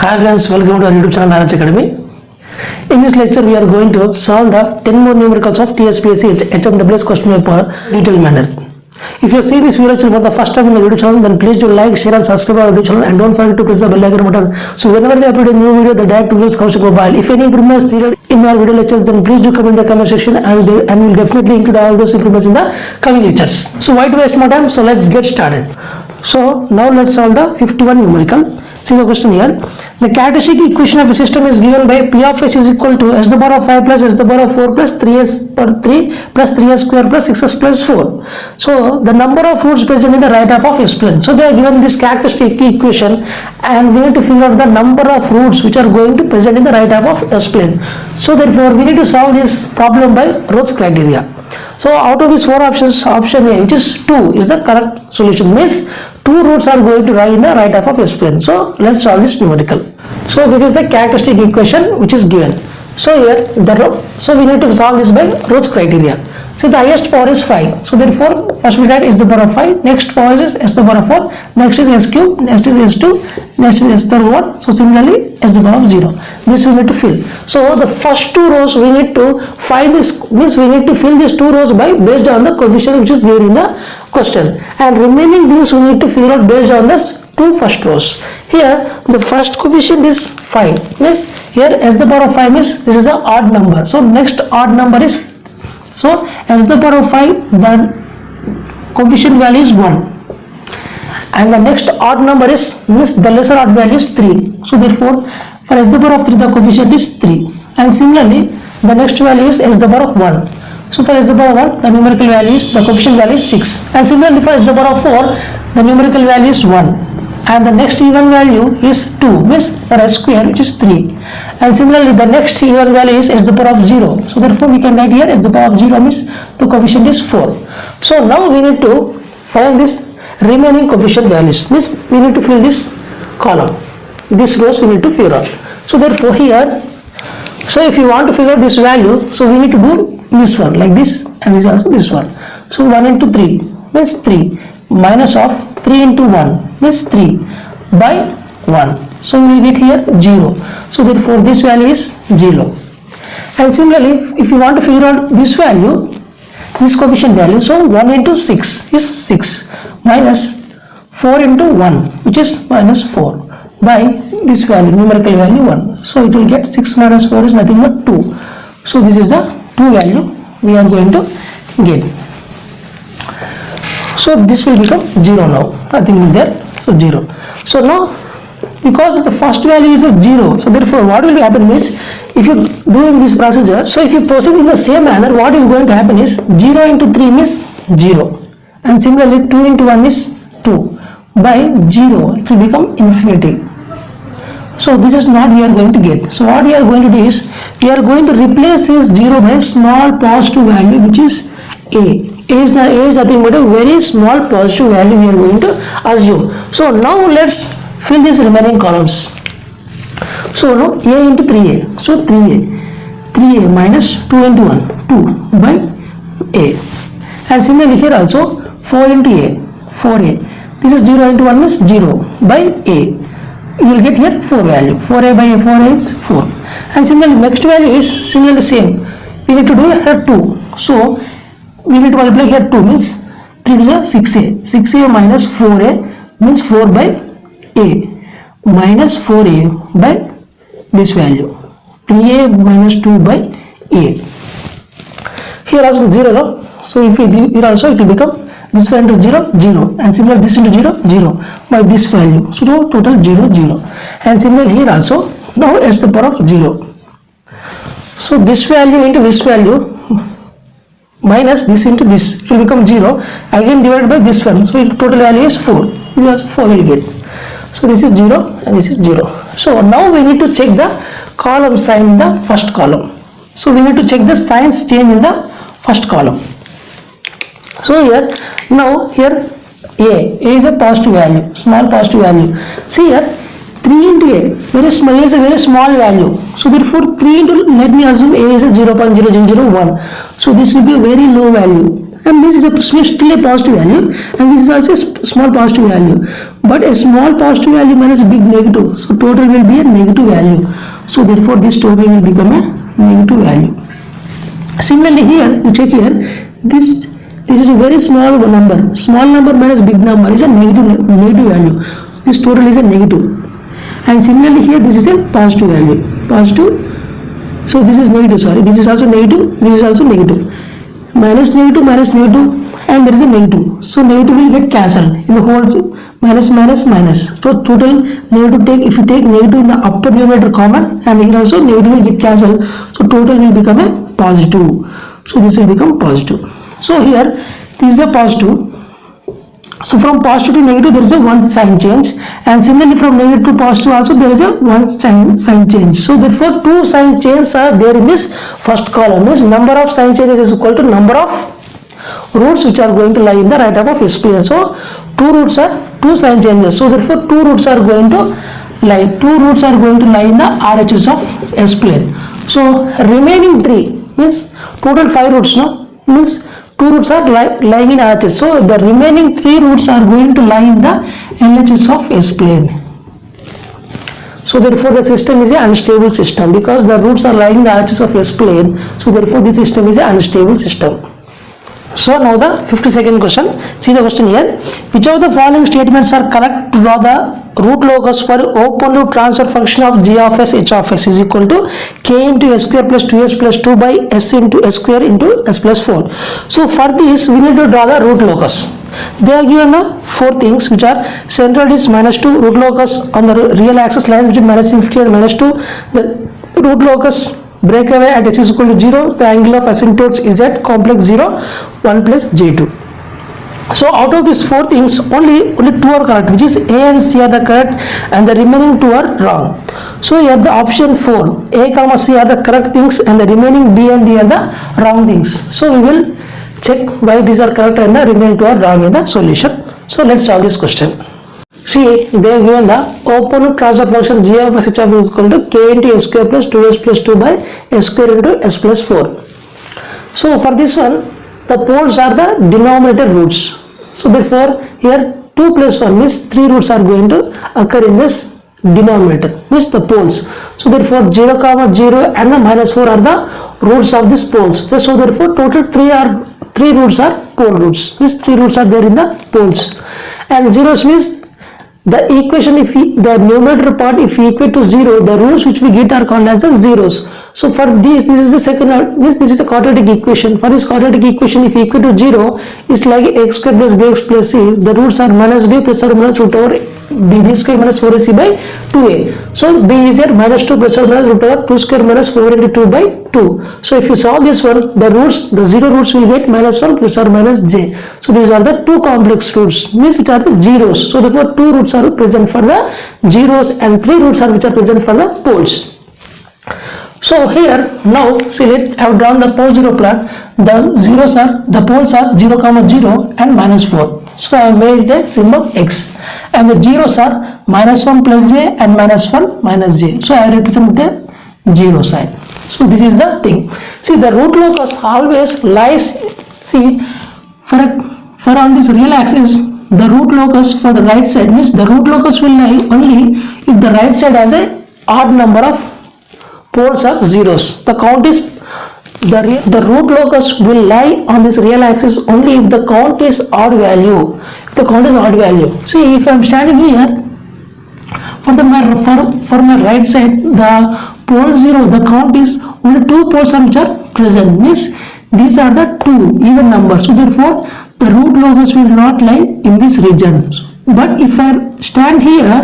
Hi friends, welcome to our YouTube channel Naraj Academy. In this lecture, we are going to solve the 10 more numericals of TSPSC HMWS question paper detailed manner. If you have seen this video lecture for the first time in the YouTube channel, then please do like, share and subscribe our YouTube channel and don't forget to press the bell icon button. So whenever we upload a new video, the direct to viewers comes to mobile. If any improvements needed in our video lectures, then please do comment in the comment section and we'll definitely include all those improvements in the coming lectures. So why to waste more time? So let's get started. So now let's solve the 51 numerical. See the question here. The characteristic equation of a system is given by P of S is equal to S to the power of 5 plus S to the power of 4 plus 3S per 3 plus 3S square plus 6S plus 4. So the number of roots present in the right half of S plane. So they are given this characteristic equation and we need to figure out the number of roots which are going to present in the right half of S plane. So therefore we need to solve this problem by Roth's criteria. So out of these four options, option A, which is 2, is the correct solution. Means 2 roots are going to lie in the right half of S plane. So let's solve this numerical. So this is the characteristic equation which is given. So here so we need to solve this by Roth's criteria. So the highest power is 5. So therefore first we write S to the power of 5. Next power is S to the power of 4. Next is S cube. Next is S2. Next is S to the power 1. So similarly S to the power of 0. This we need to fill. So the first 2 rows we need to find this, means we need to fill these 2 rows by based on the coefficient which is given in the question. And remaining things we need to figure out based on this 2 first rows. Here the first coefficient is 5. Means here S to the power of 5 means this is the odd number. So next odd number is, so S to the power of 5, the coefficient value is 1. And the next odd number is, means the lesser odd value is 3. So therefore for S to the power of 3 the coefficient is 3. And similarly the next value is S to the power of 1. So for S to the power of 1 the numerical value is, the coefficient value is 6. And similarly for S to the power of 4 the numerical value is 1. And the next even value is 2, means for S square which is 3. And similarly the next even value is S to the power of 0. So therefore we can write here S to the power of 0 means the coefficient is 4. So now we need to find this remaining coefficient values, means we need to fill this column. This rows we need to figure out. So therefore here, so if you want to figure out this value, so we need to do this one like this and this also this one. So 1 into 3 means 3 minus of 3 into 1 means 3 by 1. So we will get here 0. So therefore this value is 0. And similarly if you want to figure out this value, this coefficient value, so 1 into 6 is 6 minus 4 into 1 which is minus 4 by this value, numerical value 1. So it will get 6 minus 4 is nothing but 2. So this is the 2 value we are going to get. So this will become 0 now, nothing is there, so 0. So now because the first value is a 0, so therefore what will happen is, if you do in this procedure, so if you proceed in the same manner, what is going to happen is 0 into 3 means 0 and similarly 2 into 1 is 2 by 0 it will become infinity. So this is not we are going to get. So what we are going to do is, we are going to replace this 0 by small positive value which is A. A is nothing but a very small positive value we are going to assume. So now let's fill these remaining columns. So now A into 3A. So 3A minus 2 into 1, 2 by A. And similarly here also 4 into A, 4A. This is 0 into 1 is 0 by A. You will get here 4 value. 4A by 4A is 4. And similarly next value is similarly same. We need to do here 2. So we need to multiply here 2 means 3 is a 6A. 6A minus 4A means 4 by A minus 4A by this value. 3A minus 2 by A. Here also 0, no? So if we here also it will become this one into 0, 0. And similarly this into 0, 0 by this value. So total 0, 0. And similarly here also now S to the power of 0. So this value into this value minus this into this, it will become 0 again divided by this one. So total value is 4. We also 4 will get. So this is 0 and this is 0. So now we need to check the column sign in the first column. So we need to check the signs change in the first column. So here now here A is a positive value, small positive value. See here 3 into A, very small, is a very small value. So therefore 3 into, let me assume A is a 0.0001. So this will be a very low value. and this is still a positive value, and this is also a small positive value, but a small positive value minus a big negative, so total will be a negative value. So therefore this total will become a negative value. Similarly here, you check here, this is a very small number minus big number is a negative value. This total is a negative, and similarly here this is a positive value, positive. So this is negative, sorry, this is also negative, this is also negative, minus negative, and there is a negative. So negative will get cancelled in the whole minus. So total negative, if you take negative in the upper numerator common, and here also negative will get cancelled, so total will become a positive. So this will become positive. So here this is a positive. So from positive to negative there is a one sign change, and similarly from negative to positive also there is a one sign change. So therefore two sign changes are there in this first column. Means number of sign changes is equal to number of roots which are going to lie in the right half of S plane. So two roots are two sign changes. So therefore two roots are going to lie in the RHS of S plane. So remaining three means total 5 roots, no? Means 2 roots are lying in RHS. So the remaining 3 roots are going to lie in the LHS of S plane. So therefore the system is an unstable system because the roots are lying in the RHS of S plane. So therefore this system is an unstable system. So now the 52nd question. See the question here. Which of the following statements are correct to draw the root locus for open loop transfer function of g of s h of x is equal to k into s square plus 2s plus 2 by s into s square into s plus 4. So for this we need to draw the root locus. They are given the 4 things which are centroid is -2, root locus on the real axis lies between -infinity and -2, the root locus breakaway at h is equal to 0, the angle of asymptotes is at complex 0, 1 plus j2. So out of these 4 things only 2 are correct, which is A and C are the correct and the remaining 2 are wrong. So here the option 4, A comma C are the correct things and the remaining B and D are the wrong things. So we will check why these are correct and the remaining 2 are wrong in the solution. So let's solve this question. See, they have given the open loop transfer function g of s h of is equal to k into s square plus 2s plus 2 by s square into s plus 4. So for this one, the poles are the denominator roots. So therefore here 2 plus 1 means 3 roots are going to occur in this denominator, means the poles. So therefore 0 comma 0 and the -4 are the roots of these poles. So therefore total 3 roots are pole roots, means 3 roots are there in the poles, and zeros means the equation, if the numerator part if we equate to 0, the roots which we get are called as the zeros. So for this is the second, this is a quadratic equation. For this quadratic equation, if we equate to 0, it's like x square plus bx plus c. The roots are -b plus or minus root over b square minus 4ac by 2a. So b is here -2 plus or minus root over 2 square minus 4 into 2 by 2. So if you solve this one, the roots, the 0 roots will get -1 plus or minus j. So these are the 2 complex roots, means which are the zeros. So therefore 2 roots are present for the zeros and 3 roots are which are present for the poles. So here now see, I have drawn the pole 0 plot. The poles are 0 comma 0 and -4. So I have made a symbol x, and the zeros are -1 plus j and -1 minus j. So I represent the 0 sign. So this is the thing. See, the root locus always lies, see, for on this real axis, the root locus for the right side means the root locus will lie only if the right side has a odd number of poles or zeros. The count is the root locus will lie on this real axis only if the count is odd value. If the count is odd value. See, if I am standing here, for my right side, the pole 0, the count is only 2 poles which are present. Means these are the 2 even numbers. So therefore, the root locus will not lie in this region. But if I stand here,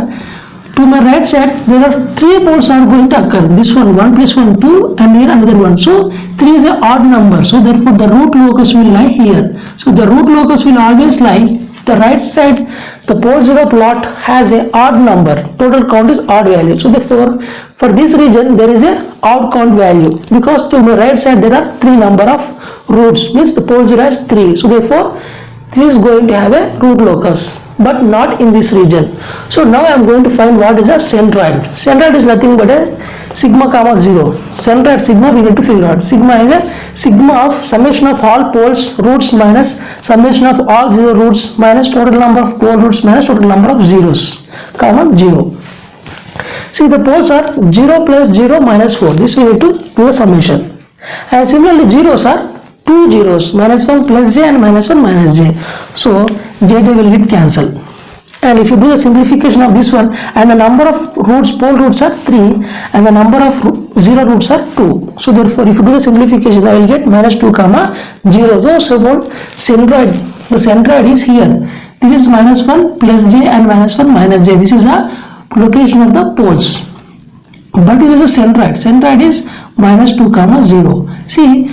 to my right side, there are 3 poles are going to occur. This one 1 plus 1 2, and here another one. So 3 is an odd number. So therefore the root locus will lie here. So the root locus will always lie if the right side, the pole 0 plot has a odd number. Total count is odd value. So therefore for this region there is a odd count value, because to my right side there are 3 number of roots, means the pole 0 has 3. So therefore this is going to have a root locus, but not in this region. So now I am going to find what is a centroid. Centroid is nothing but a sigma comma 0. Center at sigma we need to figure out. Sigma is a sigma of summation of all poles roots minus summation of all 0 roots minus total number of pole roots minus total number of zeros, comma 0. See, the poles are 0 plus 0 minus 4. This we need to do the summation. And similarly zeros are 2 zeros, minus 1 plus j and minus 1 minus j. So jj will get cancelled. And if you do the simplification of this one, and the number of roots, pole roots are 3 and the number of 0 roots are 2. So therefore if you do the simplification, I will get minus 2 comma 0. So about centroid, the centroid is here. This is minus 1 plus j and minus 1 minus j. This is the location of the poles. But this is a centroid. Centroid is minus 2 comma 0. See,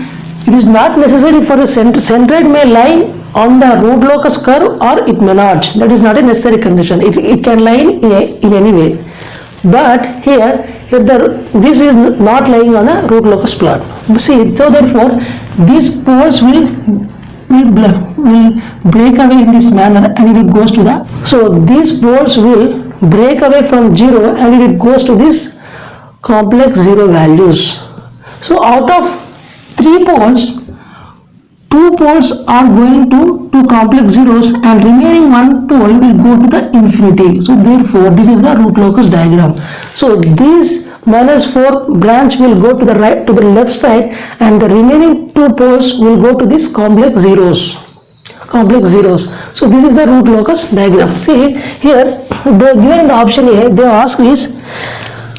it is not necessary for a centroid may lie on the root locus curve or it may not. That is not a necessary condition. It can lie in any way. But here this is not lying on a root locus plot. See, so therefore these poles will break away in this manner and it goes to the. So these poles will break away from 0 and it goes to this complex 0 values. So out of 3 poles, 2 poles are going to 2 complex zeros and remaining 1 pole will go to the infinity. So therefore this is the root locus diagram. So this minus 4 branch will go to the right, to the left side, and the remaining 2 poles will go to this complex zeros. So this is the root locus diagram. See here, they given in the option A, they ask is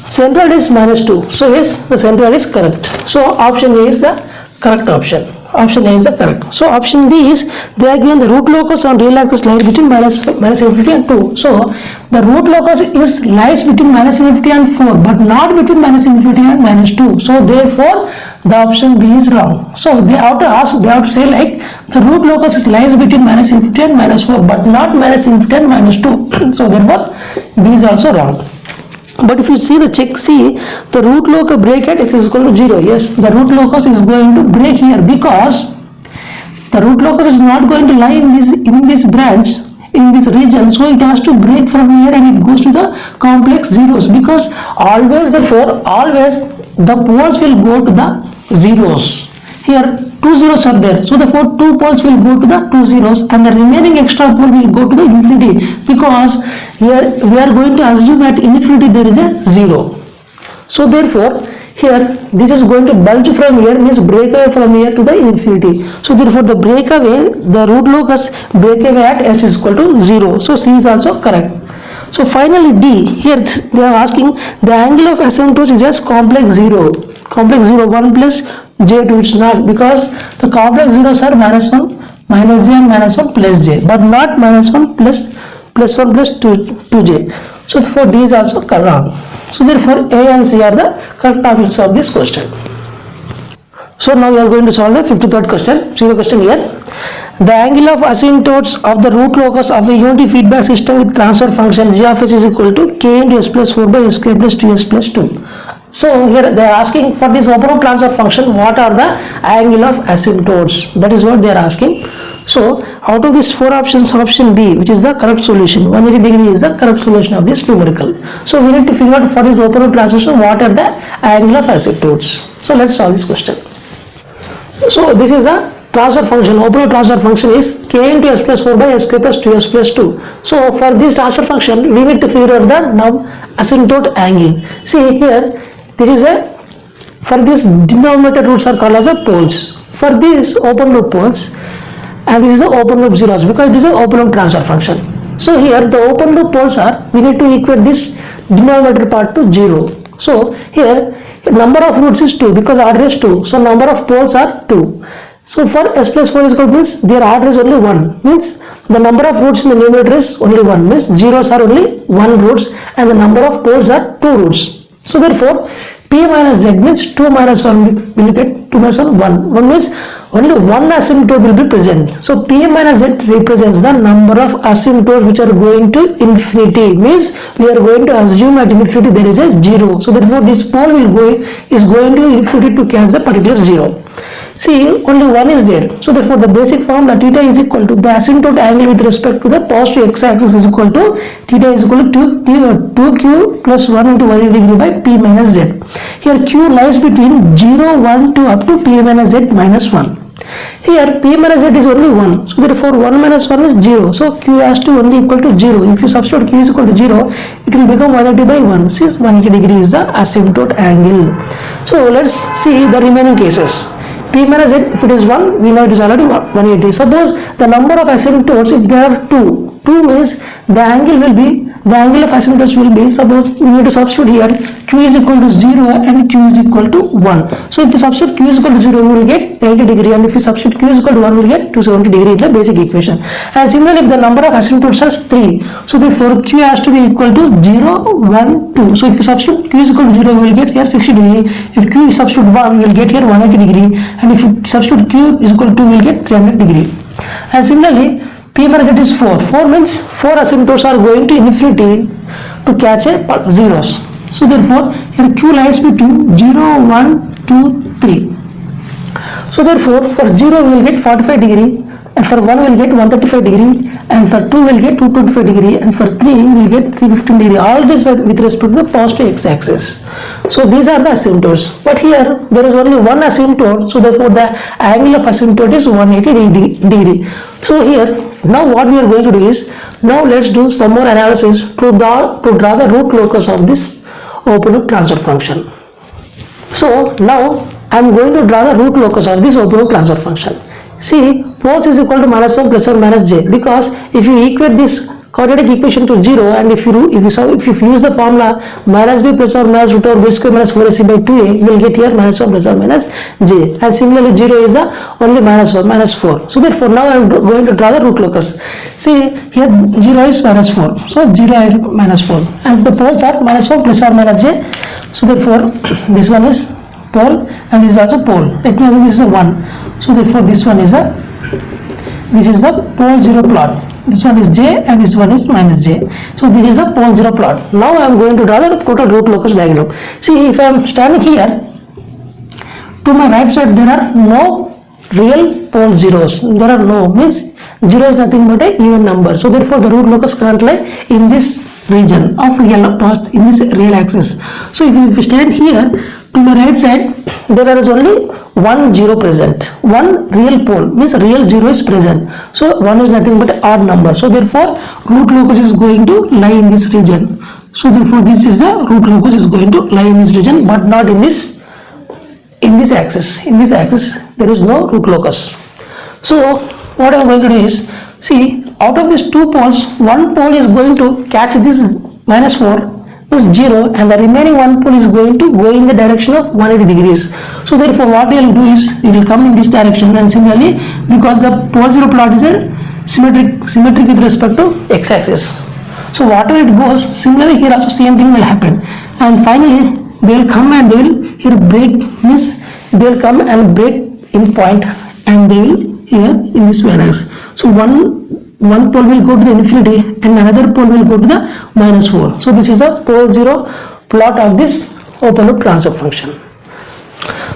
centroid is minus 2. So yes, the centroid is correct. So option A is the correct option. Option A is the correct. So option B is they are given the root locus on real axis lies between minus infinity and 2. So the root locus is lies between minus infinity and 4, but not between minus infinity and minus 2. So therefore the option B is wrong. So they have to ask, they have to say like the root locus lies between minus infinity and minus 4, but not minus infinity and minus 2. So therefore B is also wrong. But if you see the check C, the root locus break at x is equal to 0. Yes, the root locus is going to break here because the root locus is not going to lie in this branch, in this region. So it has to break from here and it goes to the complex zeros, because always the poles will go to the zeros. Here 2 zeros are there, so therefore 2 poles will go to the 2 zeros and the remaining extra pole will go to the infinity, because here we are going to assume at infinity there is a 0. So therefore here this is going to bulge from here, means break away from here to the infinity. So therefore the breakaway, the root locus breakaway at s is equal to 0. So C is also correct. So finally D, here they are asking the angle of asymptotes is as complex 0. Complex 0, 1 plus j2, it's not, because the complex zeros are minus 1, minus j and minus 1 plus j, but not minus 1 plus 1 plus 2j. So therefore D is also wrong. So therefore A and C are the correct options of this question. So now we are going to solve the 53rd question. See the question here. The angle of asymptotes of the root locus of a unity feedback system with transfer function g of s is equal to k into s plus 4 by s square plus 2s plus 2. So here they are asking for this open loop transfer function, what are the angle of asymptotes? That is what they are asking. So out of these 4 options, option B, which is the correct solution, 180 degree is the correct solution of this numerical. So we need to figure out for this open loop transformation what are the angle of asymptotes. So let's solve this question. So this is a transfer function, open loop transfer function is k into s plus 4 by s square plus 2s plus 2. So for this transfer function we need to figure out the asymptote angle. See here, this is for this denominator roots are called as a poles. For these open loop poles, and this is the open loop zeros, because it is an open loop transfer function. So here the open loop poles are, we need to equate this denominator part to 0. So here number of roots is 2, because order is 2. So number of poles are 2. So for s plus 4 is equal to means their order is only 1, means the number of roots in the numerator is only 1, means zeros are only 1 roots and the number of poles are 2 roots. So therefore p minus z means 2 minus 1 will get 2 minus 1, 1 means only one asymptote will be present. So p minus z represents the number of asymptotes which are going to infinity, means we are going to assume at infinity there is a 0. So therefore this pole is going to infinity to cancel the particular 0. See, only one is there. So therefore the basic formula theta is equal to the asymptote angle with respect to the positive x-axis is equal to theta is equal to 2q plus 1 into 180 degree by p minus z. Here q lies between 0, 1 to up to p minus z minus 1. Here p minus z is only 1. So therefore 1 minus 1 is 0. So q has to only equal to 0. If you substitute q is equal to 0, it will become 180 by 1. Since 180 degree is the asymptote angle. So let's see the remaining cases. P minus z, if it is 1, we know it is already 180. Suppose the number of asymptotes, if there are 2 means the angle of asymptotes will be, suppose we need to substitute here, q is equal to 0 and q is equal to 1. So if you substitute q is equal to 0, we will get 90 degree, and if you substitute q is equal to 1, we will get 270 degree in the basic equation. And similarly, if the number of asymptotes is 3, so therefore q has to be equal to 0, 1, 2. So if you substitute q is equal to 0, we will get here 60 degree. If q is substitute 1, we will get here 180 degree. And if you substitute q is equal to 2, we will get 300 degree. And similarly, p minus z is 4. 4 means 4 asymptotes are going to infinity to catch a zeros. So therefore, here q lies between 0, 1, 2, 3. So therefore, for 0 we will get 45 degree, and for 1 we will get 135 degree, and for 2 we will get 225 degree, and for 3 we will get 315 degree. All this with respect to the positive x-axis. So these are the asymptotes. But here there is only one asymptote, so therefore the angle of asymptote is 180 degree. So here, now what we are going to do is, now let's do some more analysis to draw the root locus of this open loop transfer function. So now I am going to draw the root locus of this open loop transfer function. See, poles is equal to minus 1 plus or minus j, because if you equate this quadratic equation to 0, and if you use the formula minus b plus or minus root over b square minus 4ac by 2a, you will get here minus 1 plus or minus j, and similarly 0 is the only minus 1 minus 4. So therefore now I am going to draw the root locus. See, here 0 is minus 4, so 0 is minus 4, as the poles are minus 1 plus or minus j. So therefore this one is pole and this is also pole. Let me assume this is a 1. So therefore this is the pole 0 plot. This one is j and this one is minus j. So this is the pole 0 plot. Now I am going to draw the total root locus diagram. See, if I am standing here, to my right side there are no real pole zeros. There are no, means 0 is nothing but a even number. So therefore the root locus can't lie in this region of real part, in this real axis. So if you stand here, to my right side there is only one 0 present, one real pole, means real 0 is present. So 1 is nothing but odd number. So therefore root locus is going to lie in this region. So therefore this is the root locus is going to lie in this region, but not in this axis. In this axis there is no root locus. So what I am going to do is, see, out of these two poles, one pole is going to catch this minus 4 is 0, and the remaining one pole is going to go in the direction of 180 degrees. So therefore what they will do is, it will come in this direction, and similarly, because the pole 0 plot is a symmetric with respect to x-axis. So whatever it goes, similarly here also same thing will happen, and finally they will come and they will here break, means they will come and break in point, and they will here in this manner. So one pole will go to the infinity and another pole will go to the minus 4. So this is the pole 0 plot of this open loop transfer function.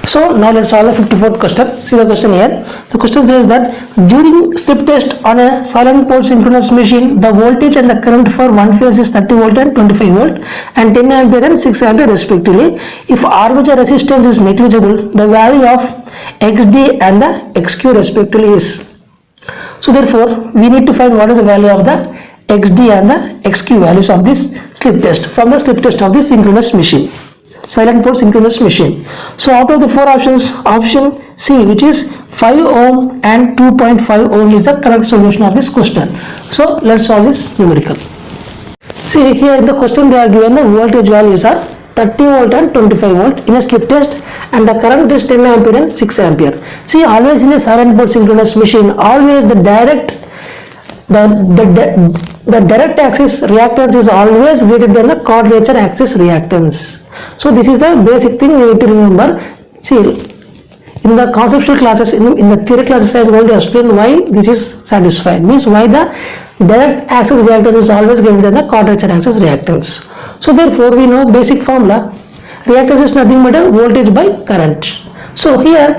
So now let's solve the 54th question. See the question here. The question says that during slip test on a silent pole synchronous machine, the voltage and the current for one phase is 30 volt and 25 volt and 10 ampere and 6 ampere respectively. If armature resistance is negligible, the value of xd and the xq respectively is. So therefore we need to find what is the value of the xd and the xq values of this slip test from the slip test of this synchronous machine, silent pole synchronous machine. So out of the four options, option C, which is 5 ohm and 2.5 ohm, is the correct solution of this question. So let's solve this numerical. See, here in the question they are given the voltage values are 30 volt and 25 volt in a slip test, and the current is 10 ampere and 6 ampere. See, always in a silent pole synchronous machine, always the direct axis reactance is always greater than the quadrature axis reactance. So this is the basic thing you need to remember. See, in the conceptual classes, in the theory classes, I am going to explain why this is satisfied. Means why the direct axis reactance is always greater than the quadrature axis reactance. So therefore we know basic formula, reactance is nothing but a voltage by current. So here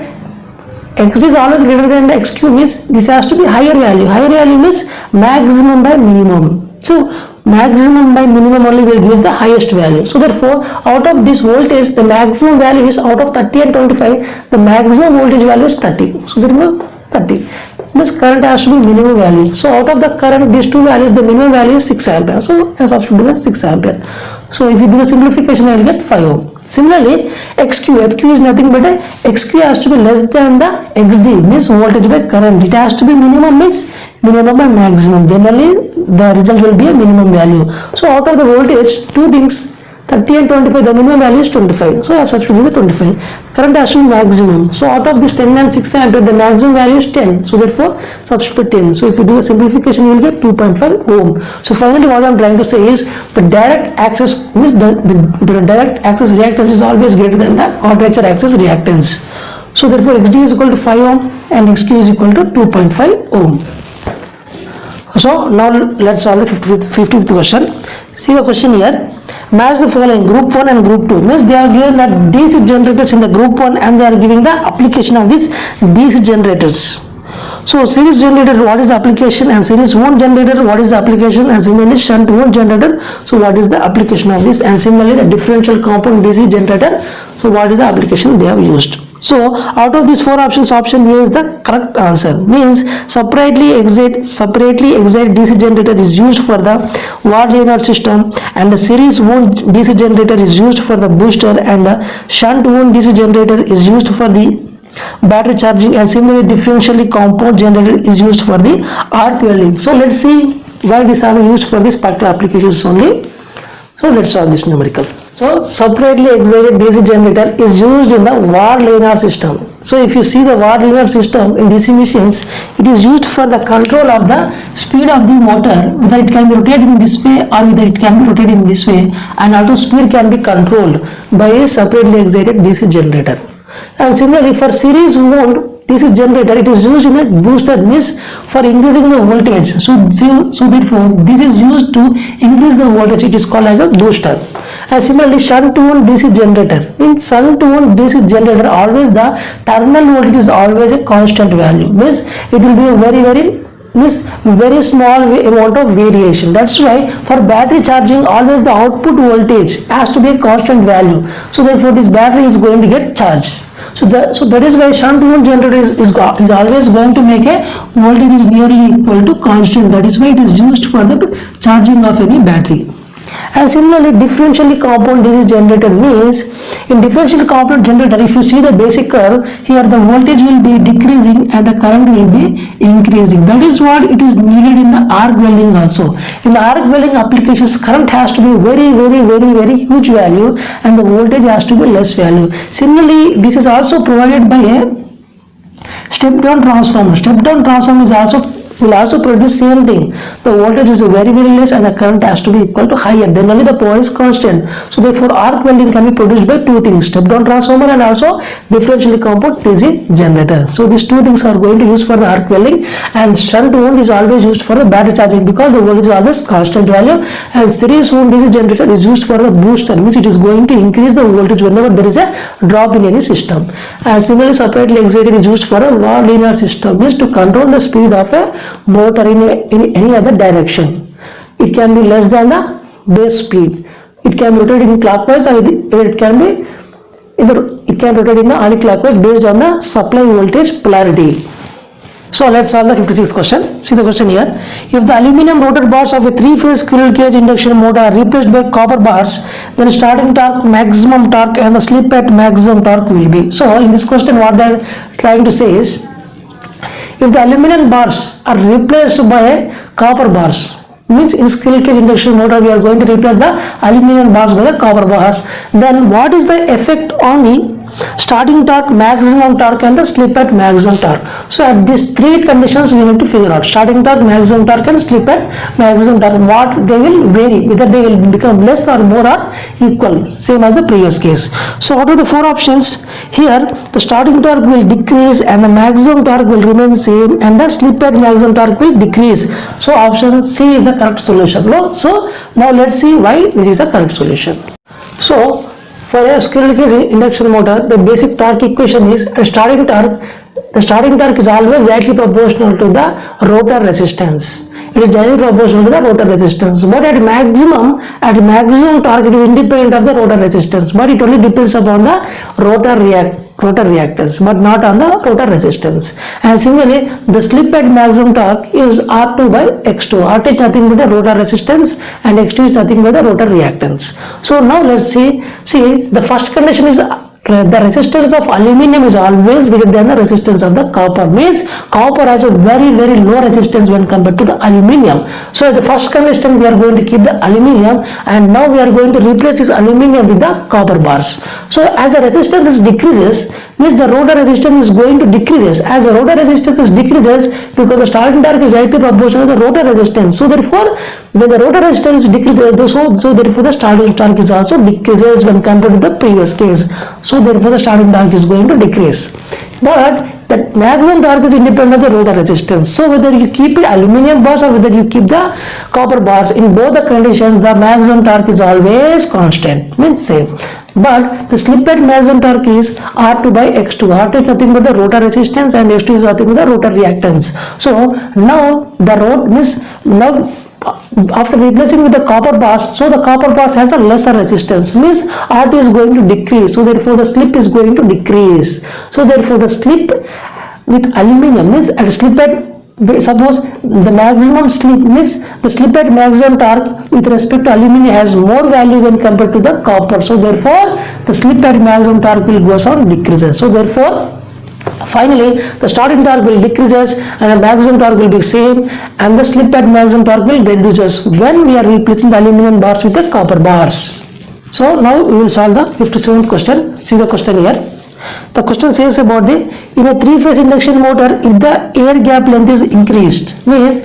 xd is always greater than the xq means this has to be higher value. Higher value means maximum by minimum. So maximum by minimum only will give the highest value. So therefore, out of this voltage, the maximum value is out of 30 and 25. The maximum voltage value is 30. So therefore, 30. This current has to be minimum value. So out of the current, these two values, the minimum value is 6 ampere. So I substitute the 6 ampere. So if you do the simplification, I will get 5 ohm. Similarly, xq is nothing but xq has to be less than the xd means voltage by current. It has to be minimum means minimum by maximum. Generally, the result will be a minimum value. So out of the voltage, two things, 30 and 25, the minimum value is 25. So I have substituted the 25. Current has to be maximum. So out of this 10 and 6 ampere, the maximum value is 10. So therefore, substitute 10. So if you do the simplification, you will get 2.5 ohm. So finally, what I am trying to say is the direct axis means the direct axis reactance is always greater than the quadrature axis reactance. So therefore, xd is equal to 5 ohm and xq is equal to 2.5 ohm. So now let's solve the 50th question. See the question here. Match the following group 1 and group 2 means they are given that DC generators in the group 1 and they are giving the application of these DC generators. So series generator, what is the application, and series wound generator, what is the application, and similarly shunt wound generator, so what is the application of this, and similarly the differential compound DC generator, so what is the application they have used. So out of these four options, option A is the correct answer. Means separately excite DC generator is used for the Ward-Leinart system, and the series wound DC generator is used for the booster, and the shunt wound DC generator is used for the battery charging, and similarly differentially compound generator is used for the arc welding. So let's see why these are used for this particular applications only. So let's solve this numerical. So separately excited DC generator is used in the Ward-Leinart system. So if you see the Ward-Leinart system in DC machines, it is used for the control of the speed of the motor, whether it can be rotated in this way or whether it can be rotated in this way, and also speed can be controlled by a separately excited DC generator. And similarly for series wound DC generator, it is used in a booster means for increasing the voltage. So therefore this is used to increase the voltage. It is called as a booster. And similarly shunt wound DC generator, in shunt wound DC generator always the terminal voltage is always a constant value, means it will be a very small amount of variation. That's why for battery charging always the output voltage has to be a constant value. So therefore this battery is going to get charged. So that is why shunt wound generator is always going to make a voltage is nearly equal to constant. That is why it is used for the charging of any battery. And similarly differentially compound DC generator means in differential compound generator, if you see the basic curve here, the voltage will be decreasing and the current will be increasing. That is what it is needed in the arc welding also. In the arc welding applications, current has to be very huge value and the voltage has to be less value. Similarly, this is also provided by a step down transformer. Step down transformer is will also produce same thing. The voltage is very less and the current has to be equal to higher, then only the power is constant. So therefore arc welding can be produced by two things, step down transformer and also differentially compound DC generator. So these two things are going to use for the arc welding, and shunt wound is always used for the battery charging because the voltage is always constant value, and series wound DC generator is used for the booster, means it is going to increase the voltage whenever there is a drop in any system. And similarly separately excited is used for a Ward-Leinart system, means to control the speed of a motor in any other direction. It can be less than the base speed. It can rotate in clockwise or it can rotate in the anti-clockwise based on the supply voltage polarity. So let's solve the 56th question. See the question here. If the aluminum rotor bars of a 3-phase squirrel cage induction motor are replaced by copper bars, then starting torque, maximum torque and the slip at maximum torque will be. So in this question what they are trying to say is, if the aluminum bars are replaced by copper bars, means in squirrel cage induction motor we are going to replace the aluminum bars by the copper bars, then what is the effect on the starting torque, maximum torque and the slip at maximum torque? So at these three conditions we need to figure out starting torque, maximum torque and slip at maximum torque, what they will vary, whether they will become less or more or equal, same as the previous case. So out of the four options here, the starting torque will decrease and the maximum torque will remain same and the slip at maximum torque will decrease. So option C is the correct solution. No? So now let's see why this is the correct solution. So for a squirrel cage induction motor, the basic torque equation is a starting torque, the starting torque is always directly proportional to the rotor resistance. It is directly proportional to the rotor resistance. But at maximum torque, it is independent of the rotor resistance. But it only depends upon the rotor reactance, but not on the rotor resistance. And similarly, the slip at maximum torque is R2 by X2. R2 is nothing but the rotor resistance, and X2 is nothing but the rotor reactance. So now let's see the first condition is the resistance of aluminum is always greater than the resistance of the copper. Means copper has a very low resistance when compared to the aluminum. So at the first condition we are going to keep the aluminum, and now we are going to replace this aluminum with the copper bars. So as the resistance decreases, means the rotor resistance is going to decreases. As the rotor resistance decreases, because the starting torque is directly proportional to the rotor resistance. So therefore, when the rotor resistance decreases, so therefore the starting torque is also decreases when compared to the previous case. So therefore the starting torque is going to decrease. But the maximum torque is independent of the rotor resistance. So whether you keep the aluminum bars or whether you keep the copper bars, in both the conditions the maximum torque is always constant, means same. But the slip at maximum torque is R2 by X2. R2 is nothing but the rotor resistance, and X2 is nothing but the rotor reactance. So now the rotor means now after replacing with the copper bars, so the copper bars has a lesser resistance, means R2 is going to decrease, so therefore the slip is going to decrease. So therefore the slip with aluminum means at slip at, suppose the maximum slip means the slip at maximum torque with respect to aluminum has more value when compared to the copper. So therefore the slip at maximum torque will goes on decreases. So therefore finally the starting torque will decreases and the maximum torque will be same, and the slip at maximum torque will reduces when we are replacing the aluminum bars with the copper bars. So now we will solve the 57th question. See the question here. The question says about in a 3-phase induction motor, if the air gap length is increased, means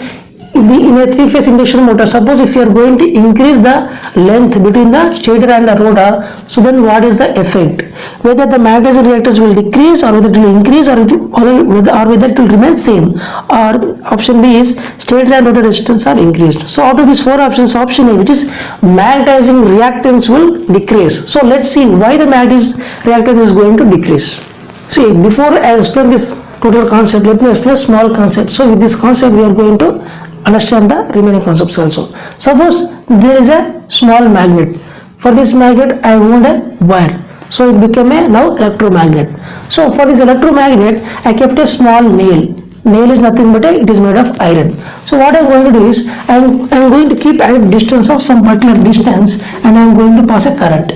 if in a 3-phase induction motor, suppose if you are going to increase the length between the stator and the rotor, so then what is the effect? Whether the magnetizing reactance will decrease, or whether it will increase, or whether it will remain same. Or option B is stator and rotor resistance are increased. So out of these 4 options, option A, which is magnetizing reactance, will decrease. So let's see why the magnetizing reactance is going to decrease. See, before I explain this total concept, let me explain a small concept. So with this concept we are going to understand the remaining concepts also. Suppose there is a small magnet. For this magnet I want a wire, so it became a now electromagnet. So for this electromagnet I kept a small nail. Nail is nothing but it is made of iron. So what I am going to do is I am going to keep at a distance of some particular distance, and I am going to pass a current.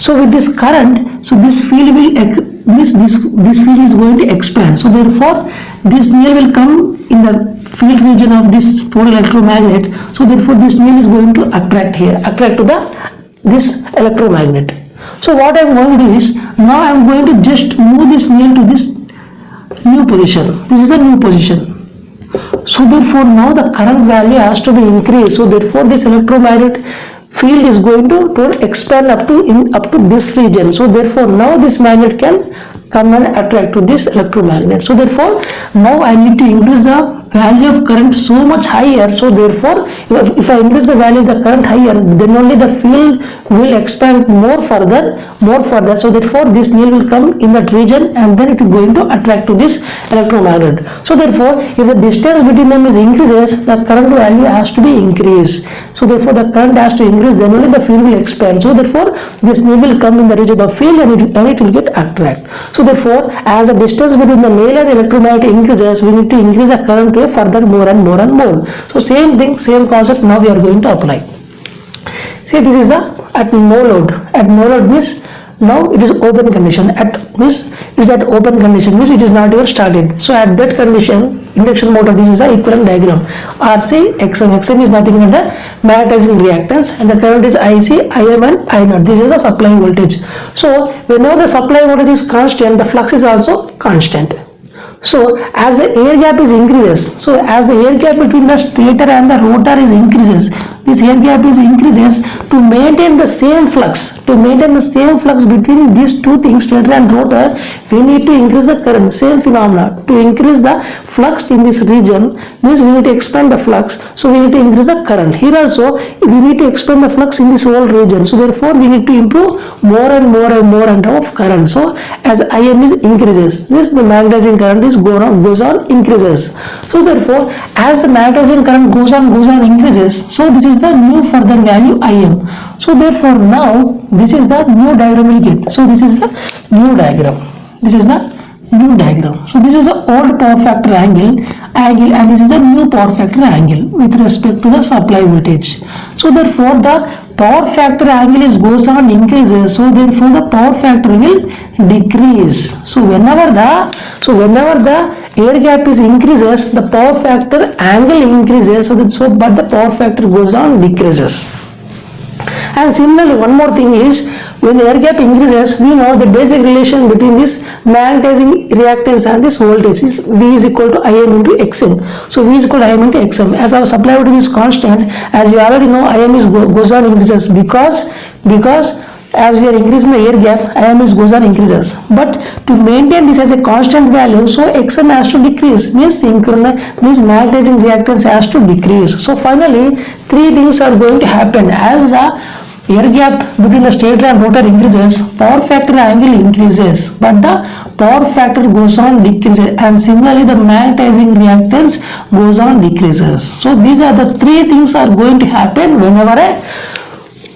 So with this current, so this field will this field is going to expand. So therefore this nail will come in the field region of this total electromagnet. So therefore this nail is going to attract to this electromagnet. So what I am going to do is now I am going to just move this nail to this new position. This is a new position. So therefore now the current value has to be increased. So therefore this electromagnet field is going to expand up to this region. So therefore now this magnet can come and attract to this electromagnet. So therefore now I need to increase the value of current so much higher. So therefore if I increase the value of the current higher, then only the field will expand more further. So therefore this nail will come in that region, and then it is going to attract to this electromagnet. So therefore if the distance between them is increases, the current value has to be increased. So therefore the current has to increase, then only the field will expand. So therefore this nail will come in the region of field, and it will get attract. So therefore as the distance between the nail and the electromagnet increases, we need to increase the current to further more and more. So same thing, same concept now we are going to apply. See, this is the at no load. At no load means now it is open condition. At open condition means it is not even started. So at that condition, induction motor, this is the equivalent diagram. RC, XM. XM is nothing but the magnetizing reactance, and the current is IC, IM and I0. This is the supply voltage. So whenever the supply voltage is constant, the flux is also constant. So as the air gap is increases, so as the air gap between the stator and the rotor is increases, this air gap is increases to maintain the same flux. To maintain the same flux between these two things, stator and rotor, we need to increase the current. Same phenomena. To increase the flux in this region, means we need to expand the flux, so we need to increase the current. Here also we need to expand the flux in this whole region, so therefore we need to improve more and more and more and of current. So as Im is increases, this the magnetizing current is goes on increases. So therefore as the magnetizing current goes on increases, so this is the new further value Im. So therefore now this is the new diagram we get. So this is the new diagram. This is the new diagram. So this is the old power factor angle and this is the new power factor angle with respect to the supply voltage. So therefore the power factor angle is goes on increases, so therefore the power factor will decrease. So whenever the air gap is increases, the power factor angle increases, but the power factor goes on decreases. And similarly, one more thing is, when the air gap increases, we know the basic relation between this magnetizing reactance and this voltage is V is equal to Im into Xm. So V is equal to Im into Xm. As our supply voltage is constant, as you already know, Im is goes on increases because as we are increasing the air gap, Im is goes on increases. But to maintain this as a constant value, so Xm has to decrease, means magnetizing reactance has to decrease. So finally, three things are going to happen. As the air gap between the stator and rotor increases, power factor angle increases, but the power factor goes on decreases, and similarly the magnetizing reactance goes on decreases. So these are the three things are going to happen whenever a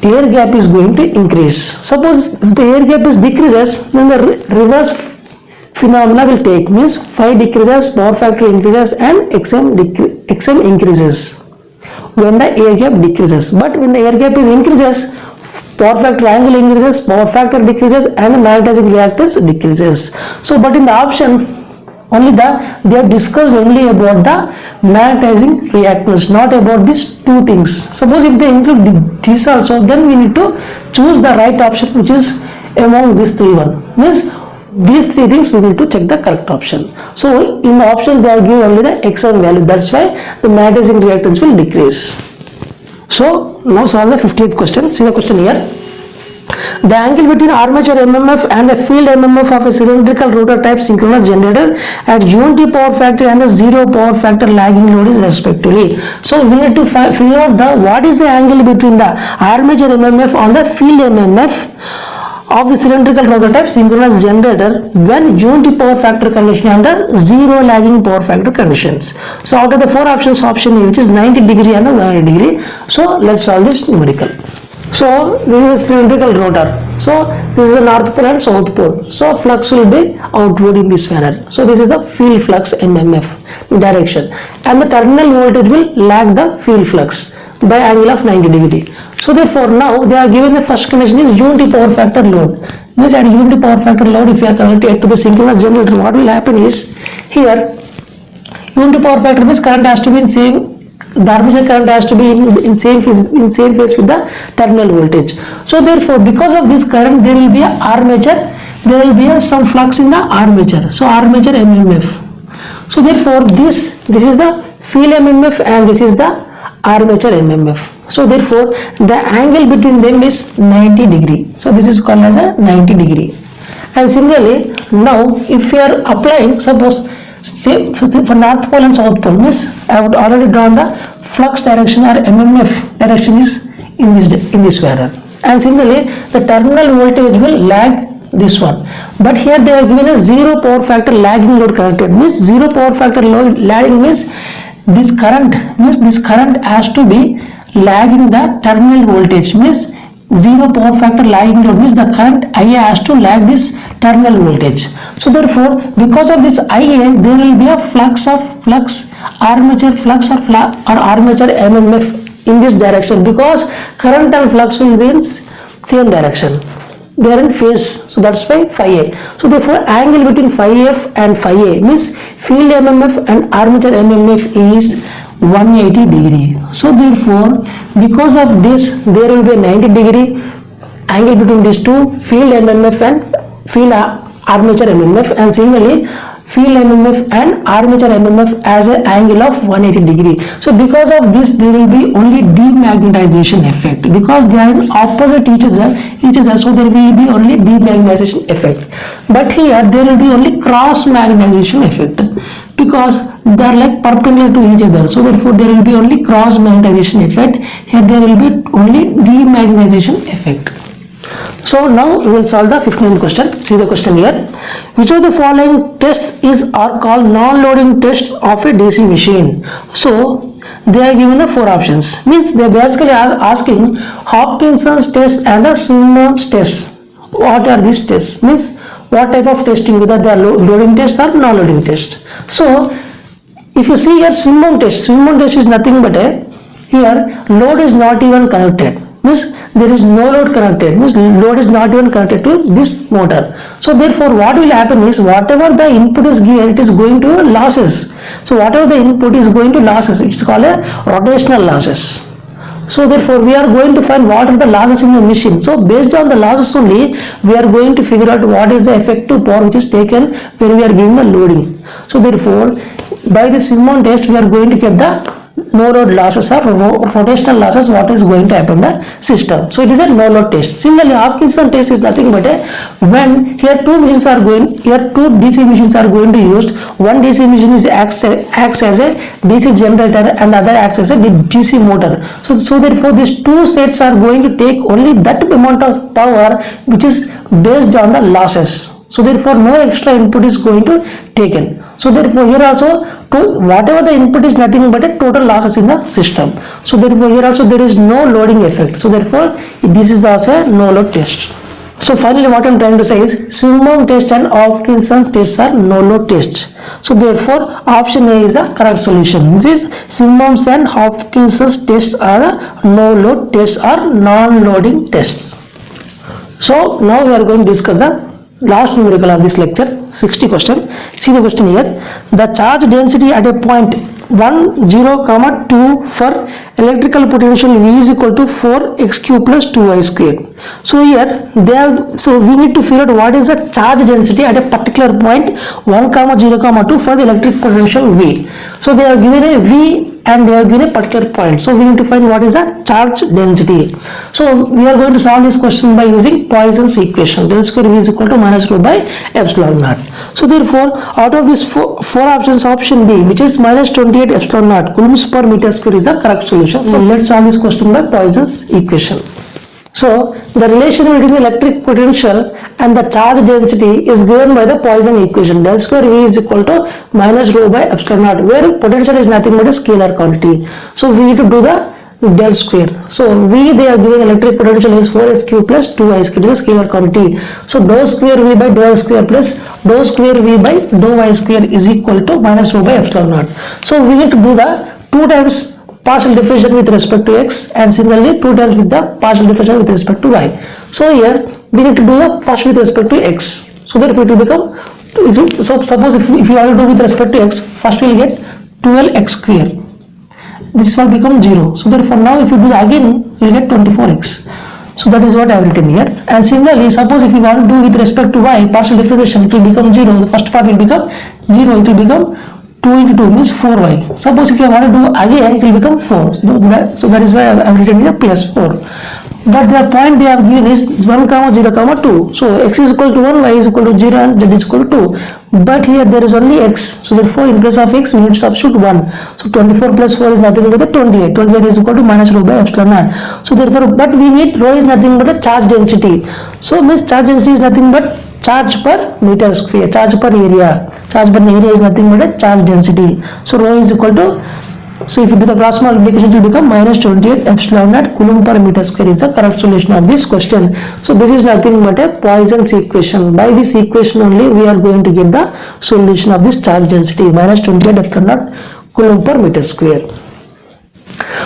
air gap is going to increase. Suppose if the air gap is decreases, then the reverse phenomena will take, means phi decreases, power factor increases, and Xm increases when the air gap decreases. But when the air gap is increases, power factor angle increases, power factor decreases, and the magnetizing reactance decreases. So but in the option only they have discussed only about the magnetizing reactance, not about these two things. Suppose if they include this also, then we need to choose the right option which is among these three one. Means these three things we need to check the correct option. So in the option they are given only the Xm value, that's why the magnetizing reactance will decrease. So now solve the 50th question. See the question here. The angle between armature MMF and the field MMF of a cylindrical rotor type synchronous generator at unity power factor and the zero power factor lagging load is respectively. So we need to figure out what is the angle between the armature MMF on the field MMF of the cylindrical rotor type synchronous generator when unity power factor condition and the zero lagging power factor conditions. So out of the four options, option A, which is 90 degree and the 180 degree. So let's solve this numerical. So this is a cylindrical rotor. So this is the north pole and south pole. So flux will be outward in this manner. So this is the field flux MMF direction, and the terminal voltage will lag the field flux by angle of 90 degree. So therefore now they are given the first condition is unity power factor load. Means at unity power factor load, if you are connected to the synchronous generator, what will happen is, here unity power factor means current has to be in same, the armature current has to be in same phase with the terminal voltage. So therefore because of this current there will be a armature, there will be some flux in the armature. So armature MMF. So therefore this is the field MMF and this is the armature MMF. So therefore the angle between them is 90 degree. So this is called as a 90 degree. And similarly now if we are applying, suppose say for north pole and south pole, means I have already drawn the flux direction or MMF direction is in this manner, and similarly the terminal voltage will lag this one, but here they are given a zero power factor lagging load connected. Means zero power factor load lagging means this current has to be lagging the terminal voltage. Means zero power factor lagging load means the current IA has to lag this terminal voltage. So therefore because of this IA there will be a armature flux or armature MMF in this direction, because current and flux will be in same direction, they are in phase. So that's why phi A. So therefore angle between phi F and phi A means field MMF and armature MMF is 180 degree. So therefore because of this there will be a 90 degree angle between these two, field MMF and field armature MMF, and similarly field MMF and armature MMF as an angle of 180 degree. So because of this there will be only demagnetization effect, because they are in opposite each other, so there will be only demagnetization effect. But here there will be only cross magnetization effect, because they are like perpendicular to each other. So therefore there will be only cross magnetization effect. Here there will be only demagnetization effect. So now we will solve the 15th question. See the question here. Which of the following tests are called non-loading tests of a DC machine? So they are given the 4 options. Means they basically are asking Hopkinson's test and the Swinmurm's test. What are these tests? Means what type of testing, whether they are loading test or non-loading test. So if you see here Swinmurm test is nothing but here load is not even connected. Means there is no load connected, means load is not even connected to this motor. So therefore what will happen is whatever the input is given, it is going to losses. So whatever the input is going to losses, it's called a rotational losses. So therefore we are going to find what are the losses in the machine. So based on the losses only we are going to figure out what is the effective power which is taken when we are giving the loading. So therefore by this Swinmurm test we are going to get the no load losses or rotational losses, what is going to happen in the system. So it is a no load test. Similarly Hopkinson test is nothing but when here two DC machines are going to used. One DC machine is acts as a DC generator and the other acts as a DC motor. So therefore these two sets are going to take only that amount of power which is based on the losses. So therefore no extra input is going to taken. So therefore here also whatever the input is nothing but a total losses in the system. So therefore here also there is no loading effect. So therefore this is also a no load test. So finally what I am trying to say is Swinmurm test and Hopkinson's tests are no load tests. So therefore option A is the correct solution. This is Swinmurm's and Hopkinson's tests are the no load tests or non-loading tests. So now we are going to discuss the last numerical of this lecture, 60 question. See the question here. The charge density at a point 1, 0, 2 for electrical potential V is equal to 4x cube plus 2y square. So here we need to figure out what is the charge density at a particular point 1, 0, 2 for the electric potential V. So they are given a V and they are given a particular point. So we need to find what is the charge density. So we are going to solve this question by using Poisson's equation. Del square V is equal to minus rho by epsilon naught. So therefore out of these four options, option B, which is minus 28 epsilon naught coulombs per meter square, is the correct solution. So let's solve this question by Poisson's equation. So the relation between the electric potential and the charge density is given by the Poisson equation. Del square V is equal to minus rho by epsilon naught, where potential is nothing but a scalar quantity. So we need to do the del square. So V, they are given electric potential is 4s cube plus 2y square, is a scalar quantity. So dou square V by dou x square plus dou square V by dou y square is equal to minus rho by epsilon naught. So we need to do the 2 times partial differential with respect to x and similarly 2 times with the partial differential with respect to y. So here we need to do the first with respect to x. So therefore it will become, so suppose if you want to do with respect to x, first we will get 12x square. This will become 0. So therefore now if you do again, you will get 24x. So that is what I have written here. And similarly, suppose if you want to do with respect to y, partial differentiation, it will become 0. The first part will become 0, it will become 2 into 2 means 4y. Suppose if you want to do again, it will become 4. So that is why I have written here plus 4. But the point they have given is 1, 0, 2. So x is equal to 1, y is equal to 0 and z is equal to 2. But here there is only x. So therefore in place of x we need to substitute 1. So 24 plus 4 is nothing but 28. 28 is equal to minus rho by epsilon naught. So therefore, but we need rho is nothing but a charge density. So means charge density is nothing but charge per meter square, charge per area. Charge per area is nothing but a charge density. So rho is equal to, so if you do the cross multiplication, it will become minus 28 epsilon naught coulomb per meter square is the correct solution of this question. So this is nothing but a Poisson's equation. By this equation only we are going to get the solution of this charge density, minus 28 epsilon naught coulomb per meter square.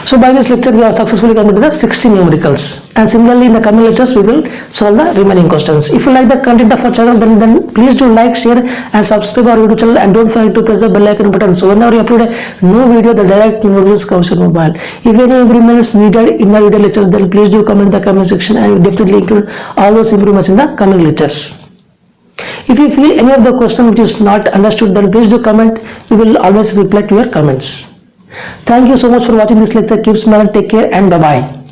So by this lecture we have successfully completed the 60 numericals, and similarly in the coming lectures we will solve the remaining questions. If you like the content of our channel, then please do like, share and subscribe our YouTube channel, and don't forget to press the bell icon button, so whenever you upload a new video, the direct notifications comes to your mobile. If any improvements needed in the video lectures, then please do comment in the comment section, and we will definitely include all those improvements in the coming lectures. If you feel any of the question which is not understood, then please do comment. We will always reply to your comments. Thank you so much for watching this lecture. Keep smiling, take care, and bye bye.